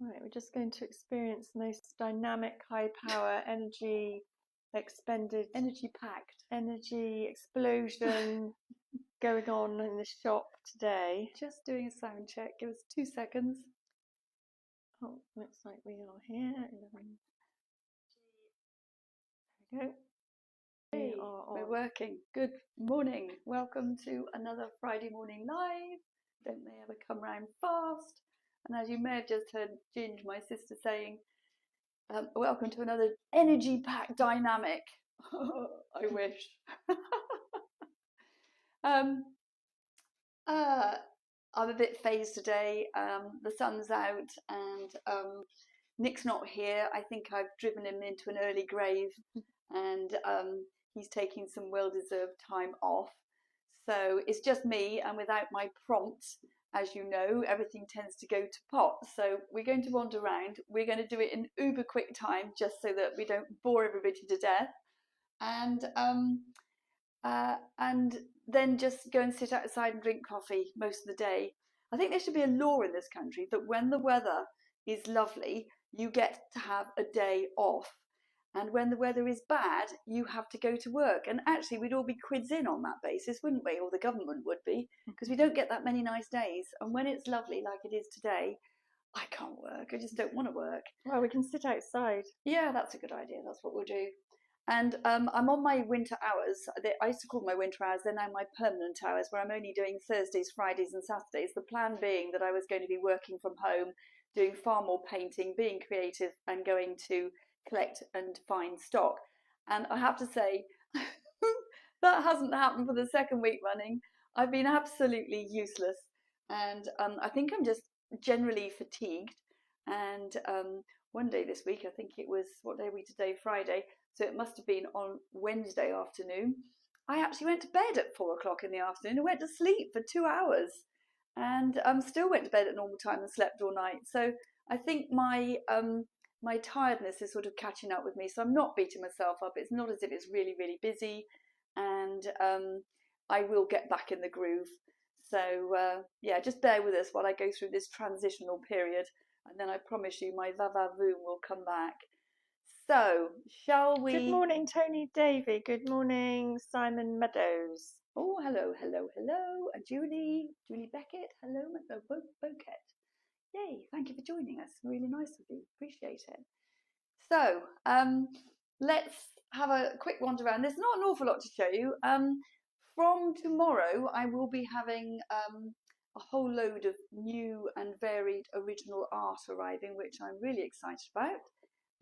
Right, we're just going to experience the most dynamic, high power, energy expended, energy packed, energy explosion going on in the shop today. Just doing a sound check. Give us 2 seconds. Oh, looks like we are here. 11. There we go. Hey, we're working. Good morning. Welcome to another Friday morning live. Don't they ever come round fast? And as you may have just heard Ginge, my sister, saying, welcome to another energy-packed dynamic. I wish. I'm a bit phased today. The sun's out and Nick's not here. I think I've driven him into an early grave and he's taking some well-deserved time off. So it's just me, and without my prompts, as you know, everything tends to go to pot. So we're going to wander around. We're going to do it in uber quick time, just so that we don't bore everybody to death. And then just go and sit outside and drink coffee most of the day. I think there should be a law in this country that when the weather is lovely, you get to have a day off. And when the weather is bad, you have to go to work. And actually, we'd all be quids in on that basis, wouldn't we? Or the government would be, because we don't get that many nice days. And when it's lovely, like it is today, I can't work. I just don't want to work. Well, we can sit outside. Yeah, that's a good idea. That's what we'll do. And I'm on my winter hours. I used to call them my winter hours. They're now my permanent hours, where I'm only doing Thursdays, Fridays and Saturdays. The plan being that I was going to be working from home, doing far more painting, being creative and going to collect and find stock. And I have to say, that hasn't happened for the second week running. I've been absolutely useless. And I think I'm just generally fatigued. And one day this week, I think it was, what day are we today? Friday. So it must have been on Wednesday afternoon. I actually went to bed at 4 o'clock in the afternoon and went to sleep for 2 hours. And still went to bed at normal time and slept all night. So I think my tiredness is sort of catching up with me. So I'm not beating myself up. It's not as if it's really, really busy. And I will get back in the groove. So yeah, just bear with us while I go through this transitional period. And then I promise you my va-va-voom will come back. So, shall we... Good morning, Tony Davey. Good morning, Simon Meadows. Oh, hello. And Julie Beckett. Hello, Boquet. Yay, thank you for joining us. Really nice of you. Appreciate it. So, let's have a quick wander around. There's not an awful lot to show you. From tomorrow, I will be having a whole load of new and varied original art arriving, which I'm really excited about.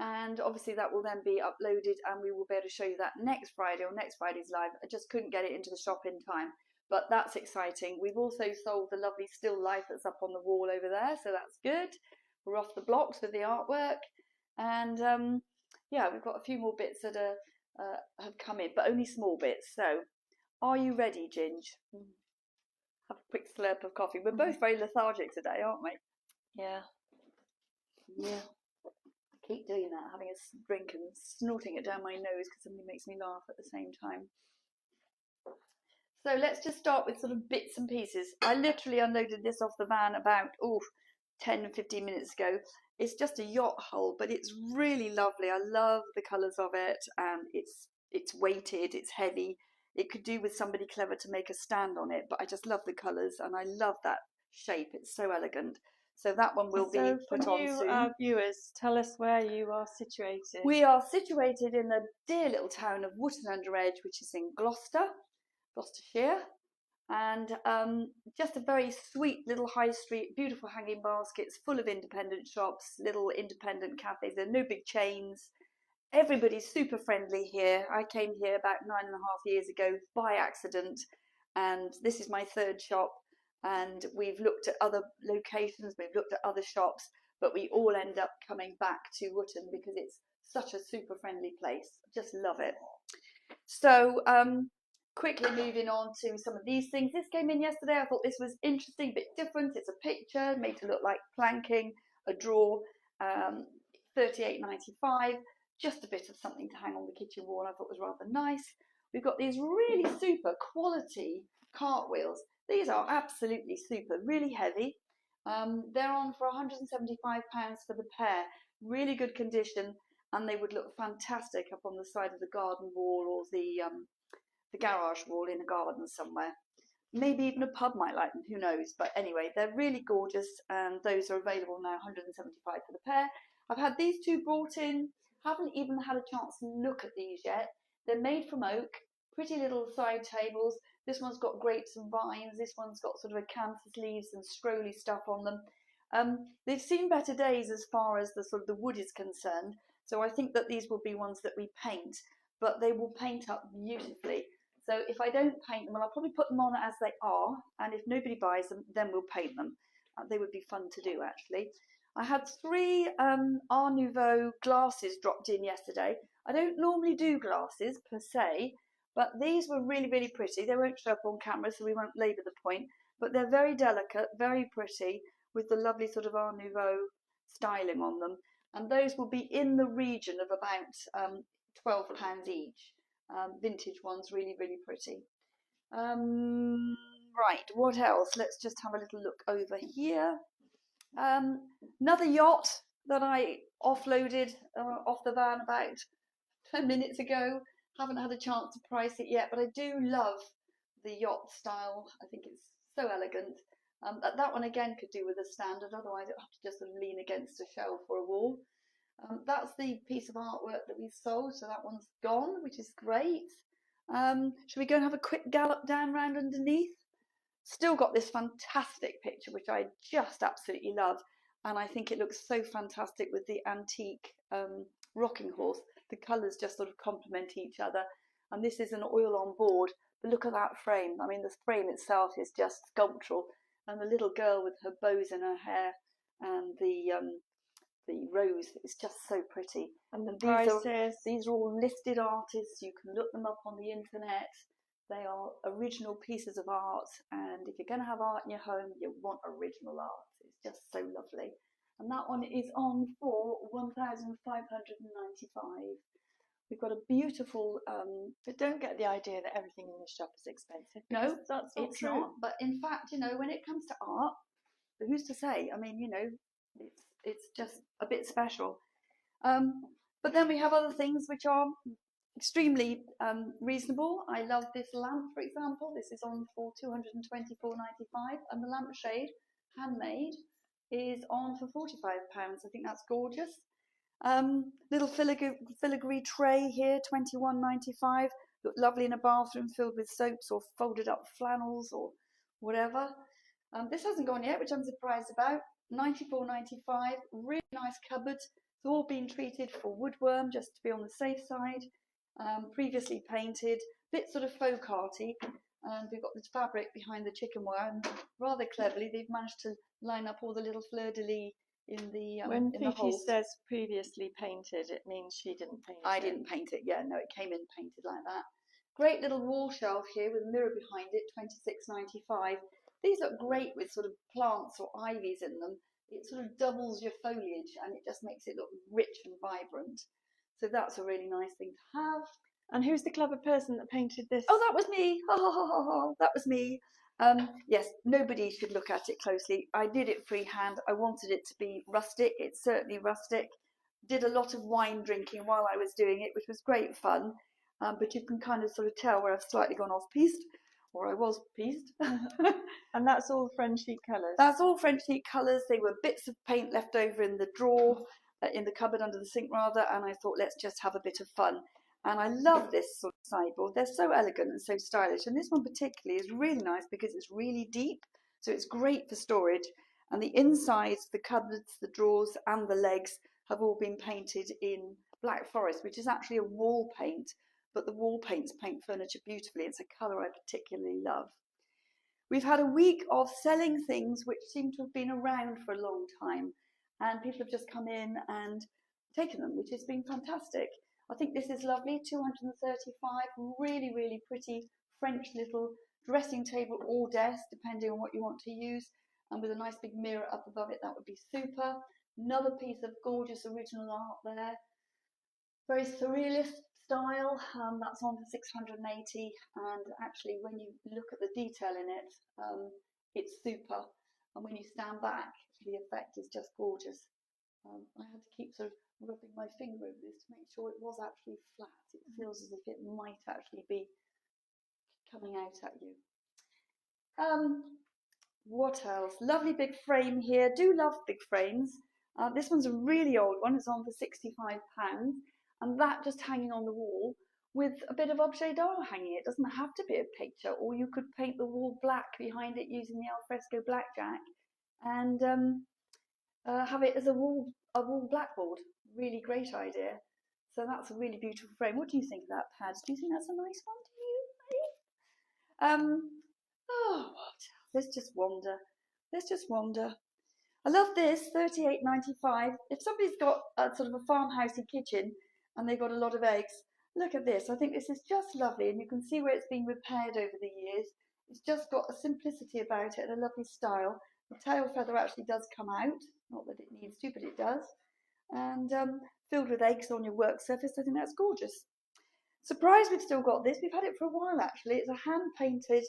And obviously that will then be uploaded and we will be able to show you that next Friday or next Friday's live. I just couldn't get it into the shop in time, but that's exciting. We've also sold the lovely still life that's up on the wall over there, so that's good. We're off the blocks with the artwork. And yeah, we've got a few more bits that have come in, but only small bits. So are you ready, Ginge? Have a quick slurp of coffee. We're both very lethargic today, aren't we? Yeah. Keep doing that, having a drink and snorting it down my nose because somebody makes me laugh at the same time. So let's just start with sort of bits and pieces. I literally unloaded this off the van about 10-15 minutes ago. It's just a yacht hull, but it's really lovely. I love the colours of it, and it's weighted, it's heavy. It could do with somebody clever to make a stand on it, but I just love the colours and I love that shape. It's so elegant. So that one will be put on soon. Our viewers, tell us where you are situated. We are situated in the dear little town of Wotton-under-edge, which is in Gloucestershire. And just a very sweet little high street, beautiful hanging baskets, full of independent shops, little independent cafes. There are no big chains. Everybody's super friendly here. I came here about 9.5 years ago by accident, and this is my third shop. And we've looked at other locations, we've looked at other shops, but we all end up coming back to Wotton because it's such a super friendly place. Just love it. So quickly moving on to some of these things. This came in yesterday. I thought this was interesting, a bit different. It's a picture made to look like planking, a drawer, $38.95. Just a bit of something to hang on the kitchen wall. I thought was rather nice. We've got these really super quality cartwheels. These are absolutely super, really heavy. They're on for £175 for the pair. Really good condition, and they would look fantastic up on the side of the garden wall or the garage wall in a garden somewhere. Maybe even a pub might like them, who knows? But anyway, they're really gorgeous, and those are available now, £175 for the pair. I've had these two brought in, haven't even had a chance to look at these yet. They're made from oak, pretty little side tables. This one's got grapes and vines, this one's got sort of acanthus leaves and scrolly stuff on them. They've seen better days as far as the sort of the wood is concerned, so I think that these will be ones that we paint, but they will paint up beautifully. So if I don't paint them, well, I'll probably put them on as they are, and if nobody buys them, then we'll paint them. They would be fun to do, actually. I had 3 Art Nouveau glasses dropped in yesterday. I don't normally do glasses per se, but these were really, really pretty. They won't show up on camera, so we won't labour the point, but they're very delicate, very pretty, with the lovely sort of Art Nouveau styling on them. And those will be in the region of about £12 each. Vintage ones, really, really pretty. Right, what else? Let's just have a little look over here. Another yacht that I offloaded off the van about 10 minutes ago. Haven't had a chance to price it yet, but I do love the yacht style. I think it's so elegant. That one again could do with a standard, otherwise it'll have to just sort of lean against a shelf or a wall. That's the piece of artwork that we sold, so that one's gone, which is great. Should we go and have a quick gallop down round underneath? Still got this fantastic picture, which I just absolutely love, and I think it looks so fantastic with the antique rocking horse. The colours just sort of complement each other, and this is an oil on board, but look at that frame. I mean, the frame itself is just sculptural, and the little girl with her bows in her hair and the rose is just so pretty. And the prices? These are all listed artists. You can look them up on the internet. They are original pieces of art, and if you're going to have art in your home, you want original art. It's just so lovely. And that one is on for £1,595. We've got a beautiful... But don't get the idea that everything in the shop is expensive. No, that's not it's true. not. But in fact, you know, when it comes to art, who's to say? I mean, you know, it's just a bit special. But then we have other things which are extremely reasonable. I love this lamp, for example. This is on for £224.95, and the lampshade, handmade, is on for £45. I think that's gorgeous. Little filigree tray here, £21.95. Look lovely in a bathroom filled with soaps or folded up flannels or whatever. This hasn't gone yet, which I'm surprised about. £94.95, really nice cupboards. It's all been treated for woodworm, just to be on the safe side. Previously painted, bit sort of folk arty, and we've got this fabric behind the chicken wire, and rather cleverly they've managed to line up all the little fleur-de-lis in the when in the Fifi holes. says previously painted, it means she didn't paint it. I didn't paint it, yeah, no, it came in painted like that. Great little wall shelf here with a mirror behind it, £26.95. These look great with sort of plants or ivies in them. It sort of doubles your foliage and it just makes it look rich and vibrant. So that's a really nice thing to have. And who's the clever person that painted this? Oh, that was me. That was me. Yes, nobody should look at it closely. I did it freehand. I wanted it to be rustic. It's certainly rustic. Did a lot of wine drinking while I was doing it, which was great fun. But you can kind of sort of tell where I've slightly gone off-piste, or I was piste. And that's all Frenchic colours? That's all Frenchic colours. They were bits of paint left over in the drawer, in the cupboard under the sink rather, and I thought let's just have a bit of fun. And I love this sort of sideboard. They're so elegant and so stylish. And this one particularly is really nice because it's really deep, so it's great for storage. And the insides, the cupboards, the drawers and the legs have all been painted in black forest, which is actually a wall paint, but the wall paints paint furniture beautifully. It's a colour I particularly love. We've had a week of selling things which seem to have been around for a long time, and people have just come in and taken them, which has been fantastic. I think this is lovely, 235, really, really pretty French little dressing table or desk, depending on what you want to use, and with a nice big mirror up above it, that would be super. Another piece of gorgeous original art there, very surrealist style, that's on for £680, and actually when you look at the detail in it, it's super. and when you stand back, the effect is just gorgeous. I had to keep sort of rubbing my finger over this to make sure it was actually flat. It feels as if it might actually be coming out at you. What else? Lovely big frame here. Do love big frames. This one's a really old one. It's on for £65, and that just hanging on the wall with a bit of objet d'art hanging. It doesn't have to be a picture, or you could paint the wall black behind it using the alfresco blackjack, and have it as a wall blackboard. Really great idea. So that's a really beautiful frame. What do you think of that, Pads? Do you think that's a nice one to you? Oh, what? Let's just wander. Let's just wander. I love this, £38.95. If somebody's got a sort of a farmhousey kitchen and they've got a lot of eggs, look at this. I think this is just lovely, and you can see where it's been repaired over the years. It's just got a simplicity about it and a lovely style. The tail feather actually does come out, not that it needs to, but it does. And filled with eggs on your work surface. I think that's gorgeous. Surprised we've still got this. We've had it for a while actually. It's a hand-painted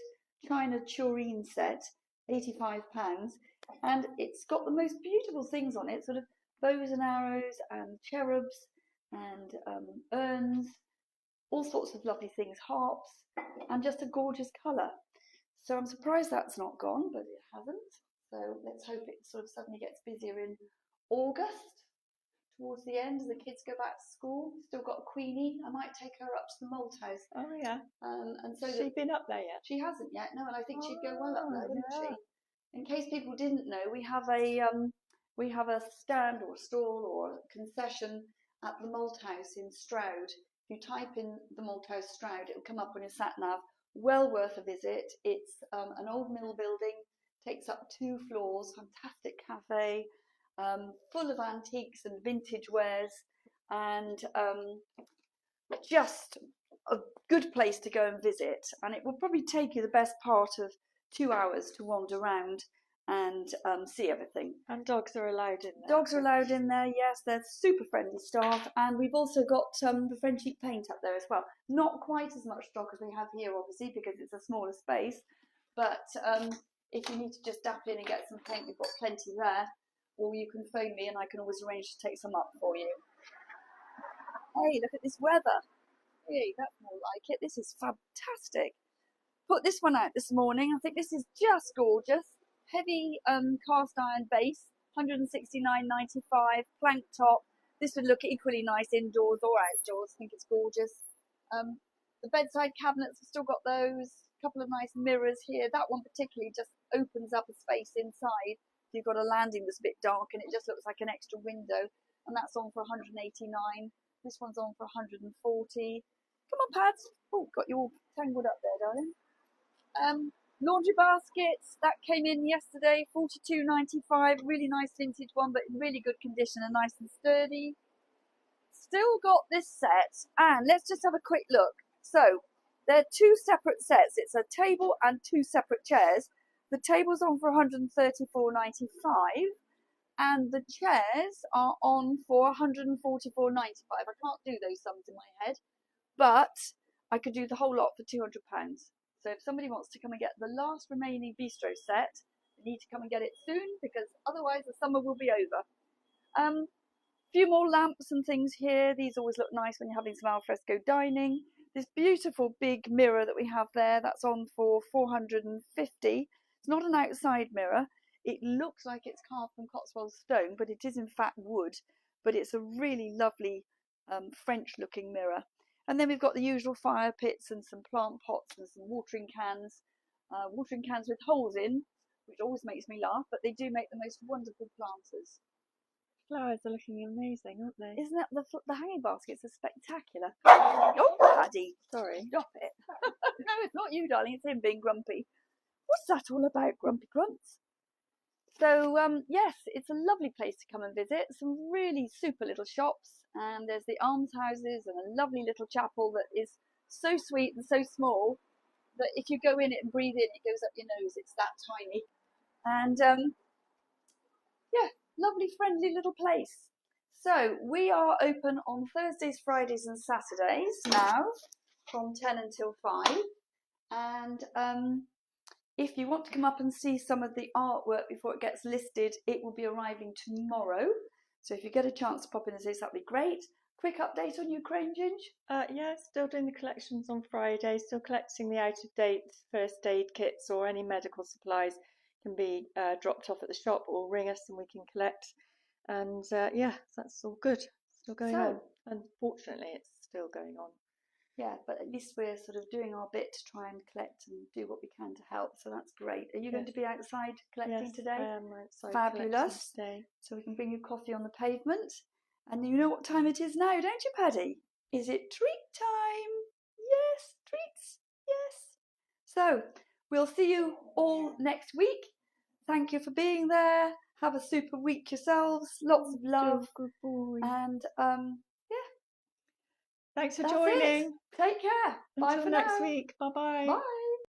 China tureen set, £85, and it's got the most beautiful things on it, sort of bows and arrows and cherubs and urns, all sorts of lovely things, harps, and just a gorgeous colour. So I'm surprised that's not gone, but it hasn't. So let's hope it sort of suddenly gets busier in August, towards the end, as the kids go back to school. Still got a Queenie. I might take her up to the Malt House. Oh yeah. And so has she been up there yet? She hasn't yet. No, and I think she'd go well up there, wouldn't she? In case people didn't know, we have a stand or a stall or a concession at the Malt House in Stroud. If you type in the Malt House Stroud, it'll come up on your sat nav. Well worth a visit. It's an old mill building, takes up 2 floors, fantastic cafe, full of antiques and vintage wares, and just a good place to go and visit. And it will probably take you the best part of 2 hours to wander around and see everything. And dogs are allowed in there? Dogs are allowed in there, yes. They're super friendly staff. And we've also got the Frenchic paint up there as well. Not quite as much stock as we have here, obviously, because it's a smaller space. But if you need to just dap in and get some paint, we've got plenty there. Or you can phone me and I can always arrange to take some up for you. Hey, look at this weather. Hey, that's more like it. This is fantastic. Put this one out this morning. I think this is just gorgeous. Heavy cast iron base, £169.95, plank top. This would look equally nice indoors or outdoors. I think it's gorgeous. The bedside cabinets have still got those. A couple of nice mirrors here. That one particularly just opens up a space inside. You've got a landing that's a bit dark and it just looks like an extra window. And that's on for £189. This one's on for £140. Come on, Pads. Oh, got you all tangled up there, darling. Laundry baskets, that came in yesterday, £42.95. Really nice vintage one, but in really good condition and nice and sturdy. Still got this set, and let's just have a quick look. So, they're 2 separate sets. It's a table and 2 separate chairs. The table's on for £134.95, and the chairs are on for £144.95. I can't do those sums in my head, but I could do the whole lot for £200. So if somebody wants to come and get the last remaining bistro set, they need to come and get it soon, because otherwise the summer will be over. Few more lamps and things here. These always look nice when you're having some alfresco dining. This beautiful big mirror that we have there, that's on for £450. It's not an outside mirror. It looks like it's carved from Cotswold stone, but it is in fact wood. But it's a really lovely French-looking mirror. And then we've got the usual fire pits and some plant pots and some watering cans with holes in, which always makes me laugh, but they do make the most wonderful planters. Flowers are looking amazing, aren't they? Isn't that the hanging baskets are spectacular? Oh, Paddy, sorry. Stop it. No, it's not you, darling, it's him being grumpy. What's that all about, Grumpy Grunts? So, yes, it's a lovely place to come and visit. Some really super little shops, and there's the almshouses and a lovely little chapel that is so sweet and so small that if you go in it and breathe in, it goes up your nose. It's that tiny. And, yeah, lovely, friendly little place. So, we are open on Thursdays, Fridays and Saturdays now, from 10 until 5. And If you want to come up and see some of the artwork before it gets listed, it will be arriving tomorrow. So if you get a chance to pop in and see, that'd be great. Quick update on Ukraine, Ginge? Yeah, still doing the collections on Friday, still collecting the out-of-date first aid kits or any medical supplies can be dropped off at the shop or ring us and we can collect. And yeah, that's all good. Still going on. Unfortunately, it's still going on. Yeah, but at least we're sort of doing our bit to try and collect and do what we can to help. So that's great. Are you going to be outside collecting today? I am outside Fabulous. Today. So we can bring you coffee on the pavement. And you know what time it is now, don't you, Paddy? Is it treat time? Yes, treats. Yes. So we'll see you all next week. Thank you for being there. Have a super week yourselves. Lots of love. Good boy. And thanks for joining. Take care. Bye Until for next now. week. Bye-bye. Bye.